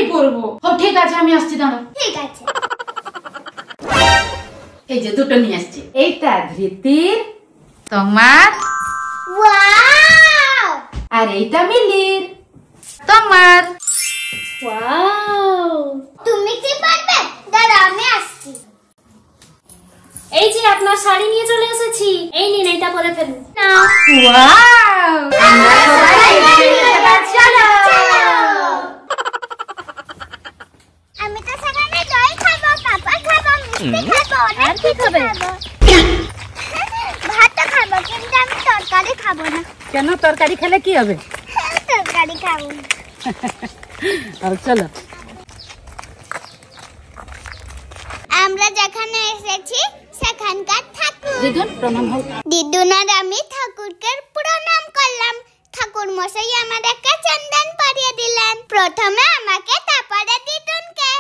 এটাই পরবো। ও ঠিক আছে, আমি আসছি, দাঁড়াও। ঠিক আছে। এই যে দুটো নিয়ে আসছি। এইটা ধৃতির, তোমার, ওয়াও, আর এইটা মিলির, তোমার। ওয়াও, তুমি কি পারবে? দাঁড়াও আমি আসছি। এই যে আপনার শাড়ি নিয়ে চলে এসেছি, এই নিন, এটা পরে ফেলুন। নাও। ওয়াও, আমরা সবাই রেডি, এবার চলো। আমি তো সেখানে দই খাবো, পাপা খাবো, মিষ্টি খাবো, আর কি খাবে? ভাত খাবো, কিন্তু আমি তরকারি খাবো না। কেন? তরকারি খেলে কি হবে? তরকারি খাবো না। আর চলো। আমরা যেখানে এসেছি সেখানকার ঠাকুর। দিদুন প্রণাম হোক। দিদুন আর আমি ঠাকুরকে প্রণাম করলাম। ঠাকুর মশাই আমাদেরকে চন্দন পরিয়ে দিলেন, প্রথমে আমাকে, তারপরে দিদুনকে।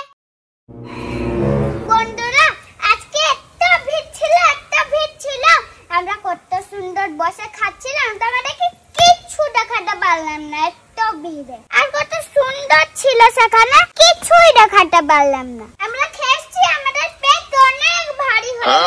বন্ধুরা, আজকে এত ভিড় ছিল, আমরা কত সুন্দর বসে খাচ্ছিলাম, তোমাদেরকে কিচ্ছু দেখাতে পারলাম না, এত ভিড়ে। আর কত সুন্দর ছিল সেখানে, কিছুই দেখাতে পারলাম না। আমরা খেয়েছি, আমাদের পেট অনেক ভারী হয়ে